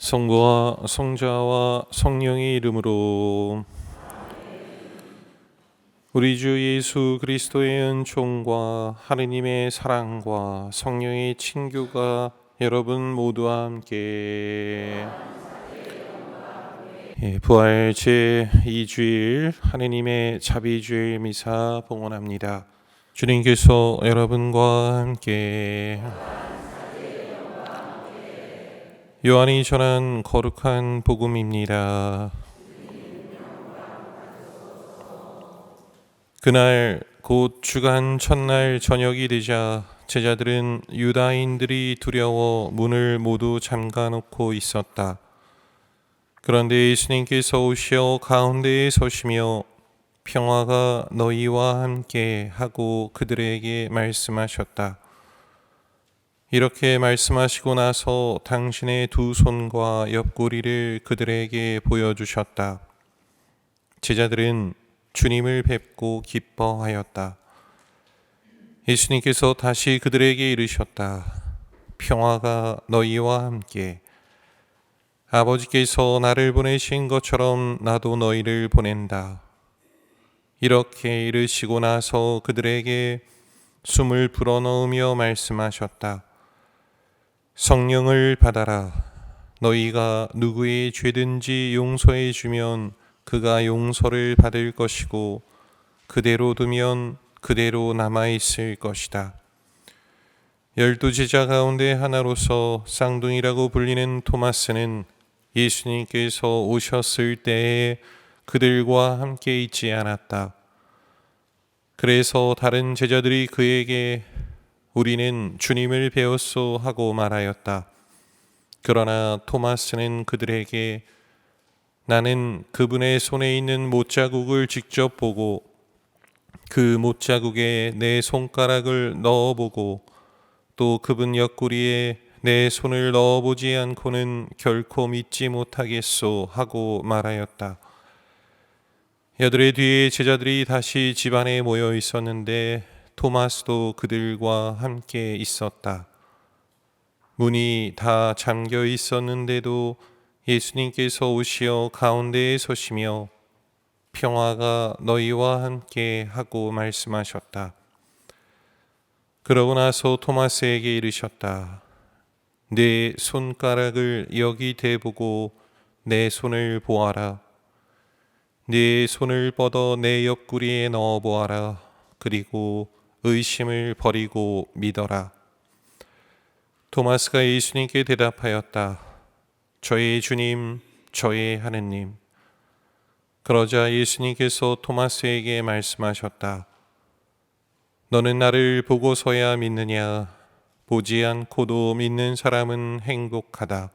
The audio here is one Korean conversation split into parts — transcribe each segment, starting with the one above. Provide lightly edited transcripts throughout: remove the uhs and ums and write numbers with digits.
성부와 성자와 성령의 이름으로. 우리 주 예수 그리스도의 은총과 하느님의 사랑과 성령의 친교가 여러분 모두와 함께. 부활 제2주일 하느님의 자비주일 미사 봉헌합니다. 주님께서 여러분과 함께. 요한이 전한 거룩한 복음입니다. 그날 곧 주간 첫날 저녁이 되자 제자들은 유다인들이 두려워 문을 모두 잠가놓고 있었다. 그런데 예수님께서 오시어 가운데에 서시며 평화가 너희와 함께 하고 그들에게 말씀하셨다. 이렇게 말씀하시고 나서 당신의 두 손과 옆구리를 그들에게 보여주셨다. 제자들은 주님을 뵙고 기뻐하였다. 예수님께서 다시 그들에게 이르셨다. 평화가 너희와 함께. 아버지께서 나를 보내신 것처럼 나도 너희를 보낸다. 이렇게 이르시고 나서 그들에게 숨을 불어넣으며 말씀하셨다. 성령을 받아라. 너희가 누구의 죄든지 용서해 주면 그가 용서를 받을 것이고 그대로 두면 그대로 남아있을 것이다. 12제자 가운데 하나로서 쌍둥이라고 불리는 토마스는 예수님께서 오셨을 때에 그들과 함께 있지 않았다. 그래서 다른 제자들이 그에게 우리는 주님을 배웠소 하고 말하였다. 그러나 토마스는 그들에게 나는 그분의 손에 있는 못자국을 직접 보고 그 못자국에 내 손가락을 넣어보고 또 그분 옆구리에 내 손을 넣어보지 않고는 결코 믿지 못하겠소 하고 말하였다. 여드레 뒤에 제자들이 다시 집안에 모여 있었는데 토마스도 그들과 함께 있었다. 문이 다 잠겨 있었는데도 예수님께서 오시어 가운데에 서시며 평화가 너희와 함께 하고 말씀하셨다. 그러고 나서 토마스에게 이르셨다. 내 손가락을 여기 대보고 내 손을 보아라. 네 손을 뻗어 내 옆구리에 넣어 보아라. 그리고 의심을 버리고 믿어라. 토마스가 예수님께 대답하였다. 저의 주님, 저의 하느님. 그러자 예수님께서 토마스에게 말씀하셨다. 너는 나를 보고서야 믿느냐? 보지 않고도 믿는 사람은 행복하다.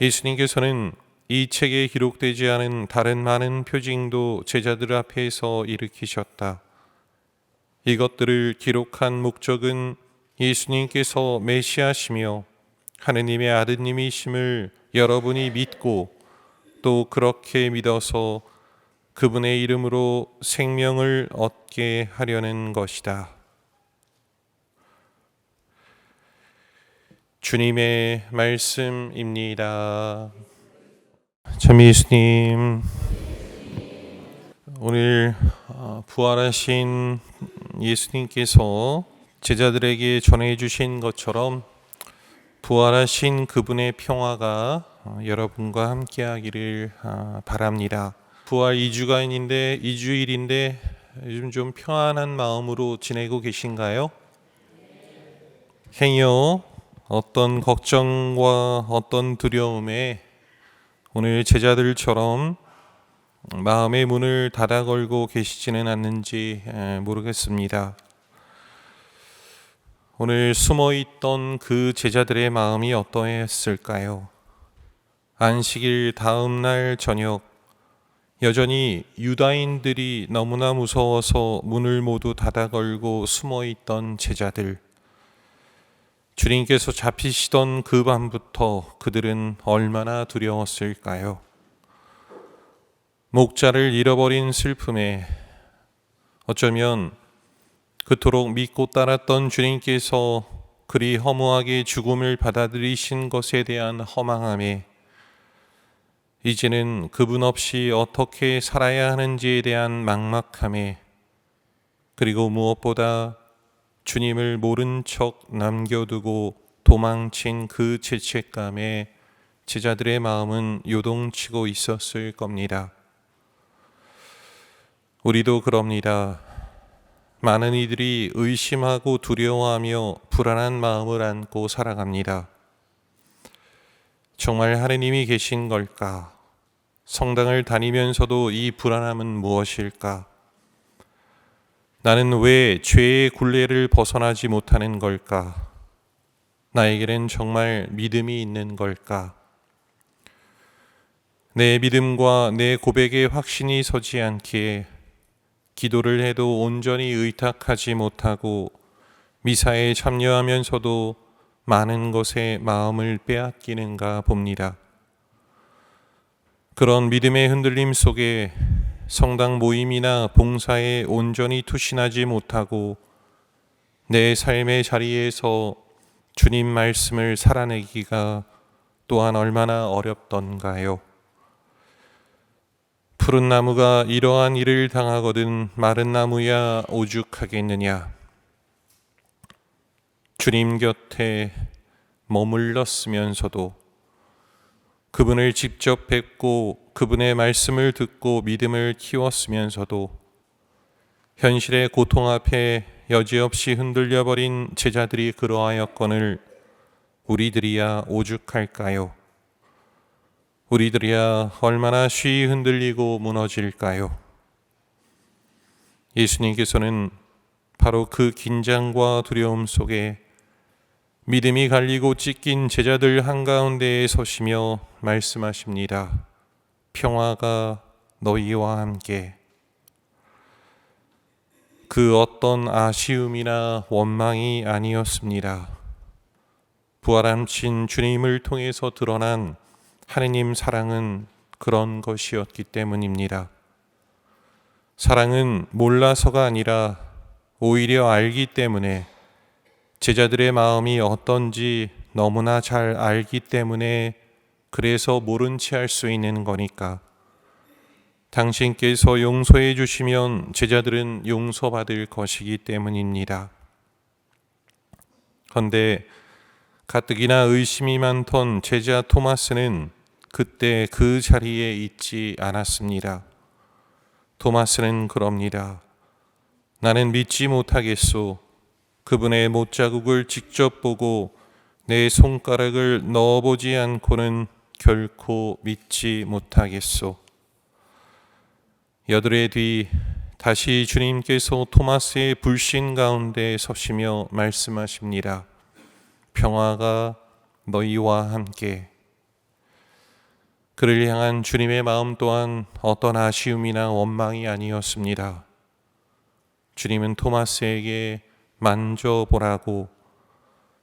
예수님께서는 이 책에 기록되지 않은 다른 많은 표징도 제자들 앞에서 일으키셨다. 이것들을 기록한 목적은 예수님께서 메시아시며 하느님의 아드님이심을 여러분이 믿고 또 그렇게 믿어서 그분의 이름으로 생명을 얻게 하려는 것이다. 주님의 말씀입니다. 참 예수님, 오늘 부활하신 예수님께서 제자들에게 전해주신 것처럼 부활하신 그분의 평화가 여러분과 함께 하기를 바랍니다. 부활 2주일인데 요즘 좀 평안한 마음으로 지내고 계신가요? 행여 어떤 걱정과 어떤 두려움에 오늘 제자들처럼 마음의 문을 닫아 걸고 계시지는 않는지 모르겠습니다. 오늘 숨어있던 그 제자들의 마음이 어떠했을까요? 안식일 다음 날 저녁, 여전히 유다인들이 너무나 무서워서 문을 모두 닫아 걸고 숨어있던 제자들. 주님께서 잡히시던 그 밤부터 그들은 얼마나 두려웠을까요? 목자를 잃어버린 슬픔에 어쩌면 그토록 믿고 따랐던 주님께서 그리 허무하게 죽음을 받아들이신 것에 대한 허망함에 이제는 그분 없이 어떻게 살아야 하는지에 대한 막막함에 그리고 무엇보다 주님을 모른 척 남겨두고 도망친 그 죄책감에 제자들의 마음은 요동치고 있었을 겁니다. 우리도 그럽니다. 많은 이들이 의심하고 두려워하며 불안한 마음을 안고 살아갑니다. 정말 하느님이 계신 걸까? 성당을 다니면서도 이 불안함은 무엇일까? 나는 왜 죄의 굴레를 벗어나지 못하는 걸까? 나에게는 정말 믿음이 있는 걸까? 내 믿음과 내 고백에 확신이 서지 않기에 기도를 해도 온전히 의탁하지 못하고 미사에 참여하면서도 많은 것에 마음을 빼앗기는가 봅니다. 그런 믿음의 흔들림 속에 성당 모임이나 봉사에 온전히 투신하지 못하고 내 삶의 자리에서 주님 말씀을 살아내기가 또한 얼마나 어렵던가요? 푸른 나무가 이러한 일을 당하거든 마른 나무야 오죽하겠느냐. 주님 곁에 머물렀으면서도 그분을 직접 뵙고 그분의 말씀을 듣고 믿음을 키웠으면서도 현실의 고통 앞에 여지없이 흔들려버린 제자들이 그러하였거늘 우리들이야 오죽할까요? 우리들이야 얼마나 쉬이 흔들리고 무너질까요? 예수님께서는 바로 그 긴장과 두려움 속에 믿음이 갈리고 찢긴 제자들 한가운데에 서시며 말씀하십니다. 평화가 너희와 함께. 그 어떤 아쉬움이나 원망이 아니었습니다. 부활하신 주님을 통해서 드러난 하느님 사랑은 그런 것이었기 때문입니다. 사랑은 몰라서가 아니라 오히려 알기 때문에 제자들의 마음이 어떤지 너무나 잘 알기 때문에 그래서 모른 채 할 수 있는 거니까 당신께서 용서해 주시면 제자들은 용서받을 것이기 때문입니다. 그런데 가뜩이나 의심이 많던 제자 토마스는 그때 그 자리에 있지 않았습니다. 토마스는 그럽니다. 나는 믿지 못하겠소. 그분의 못자국을 직접 보고 내 손가락을 넣어보지 않고는 결코 믿지 못하겠소. 여드레 뒤 다시 주님께서 토마스의 불신 가운데 서시며 말씀하십니다. 평화가 너희와 함께. 그를 향한 주님의 마음 또한 어떤 아쉬움이나 원망이 아니었습니다. 주님은 토마스에게 만져보라고,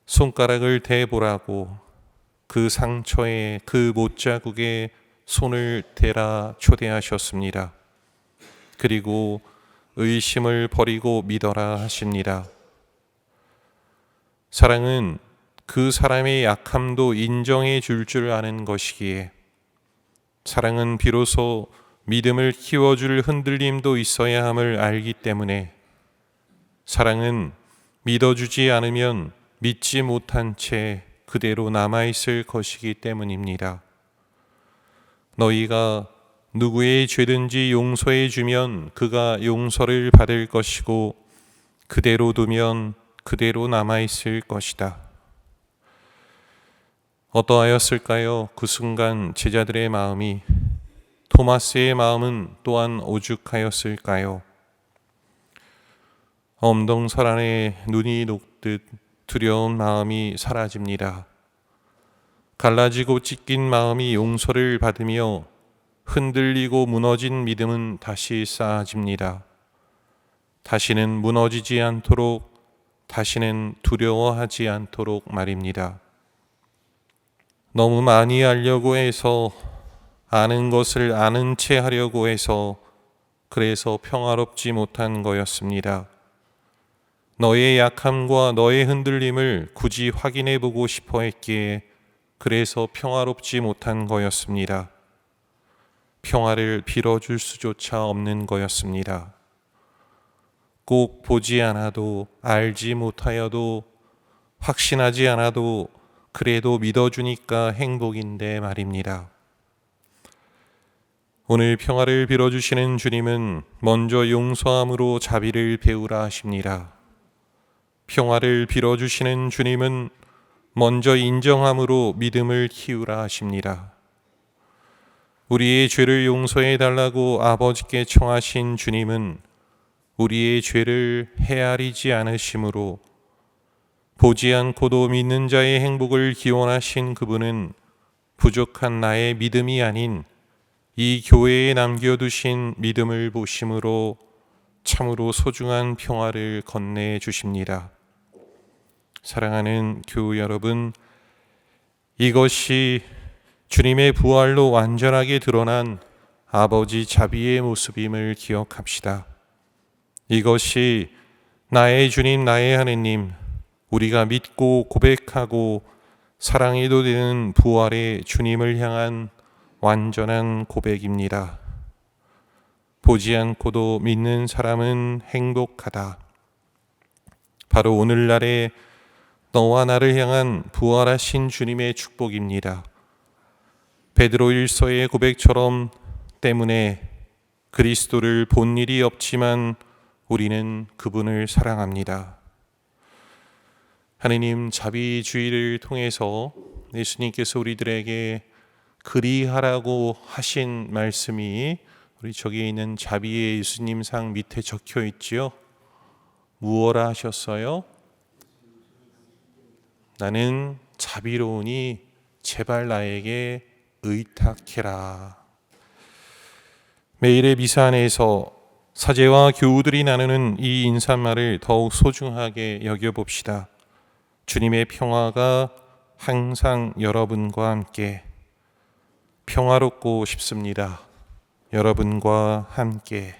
손가락을 대보라고, 그 상처에 그 못자국에 손을 대라 초대하셨습니다. 그리고 의심을 버리고 믿어라 하십니다. 사랑은 그 사람의 약함도 인정해 줄 아는 것이기에 사랑은 비로소 믿음을 키워줄 흔들림도 있어야 함을 알기 때문에 사랑은 믿어주지 않으면 믿지 못한 채 그대로 남아있을 것이기 때문입니다. 너희가 누구의 죄든지 용서해 주면 그가 용서를 받을 것이고 그대로 두면 그대로 남아있을 것이다. 어떠하였을까요? 그 순간 제자들의 마음이, 토마스의 마음은 또한 오죽하였을까요? 엄동설 안에 눈이 녹듯 두려운 마음이 사라집니다. 갈라지고 찢긴 마음이 용서를 받으며 흔들리고 무너진 믿음은 다시 쌓아집니다. 다시는 무너지지 않도록, 다시는 두려워하지 않도록 말입니다. 너무 많이 알려고 해서, 아는 것을 아는 채 하려고 해서 그래서 평화롭지 못한 거였습니다. 너의 약함과 너의 흔들림을 굳이 확인해 보고 싶어 했기에 그래서 평화롭지 못한 거였습니다. 평화를 빌어줄 수조차 없는 거였습니다. 꼭 보지 않아도, 알지 못하여도, 확신하지 않아도 그래도 믿어주니까 행복인데 말입니다. 오늘 평화를 빌어주시는 주님은 먼저 용서함으로 자비를 베우라 하십니다. 평화를 빌어주시는 주님은 먼저 인정함으로 믿음을 키우라 하십니다. 우리의 죄를 용서해 달라고 아버지께 청하신 주님은 우리의 죄를 헤아리지 않으심으로 보지 않고도 믿는 자의 행복을 기원하신 그분은 부족한 나의 믿음이 아닌 이 교회에 남겨두신 믿음을 보심으로 참으로 소중한 평화를 건네해 주십니다. 사랑하는 교우 여러분, 이것이 주님의 부활로 완전하게 드러난 아버지 자비의 모습임을 기억합시다. 이것이 나의 주님, 나의 하느님, 우리가 믿고 고백하고 사랑해도 되는 부활의 주님을 향한 완전한 고백입니다. 보지 않고도 믿는 사람은 행복하다. 바로 오늘날의 너와 나를 향한 부활하신 주님의 축복입니다. 베드로 1서의 고백처럼 때문에 그리스도를 본 일이 없지만 우리는 그분을 사랑합니다. 하느님 자비주의를 통해서 예수님께서 우리들에게 그리하라고 하신 말씀이 우리 저기에 있는 자비의 예수님상 밑에 적혀 있지요. 무엇라 하셨어요? 나는 자비로우니 제발 나에게 의탁해라. 매일의 미사 안에서 사제와 교우들이 나누는 이 인사말을 더욱 소중하게 여겨봅시다. 주님의 평화가 항상 여러분과 함께 평화롭고 싶습니다. 여러분과 함께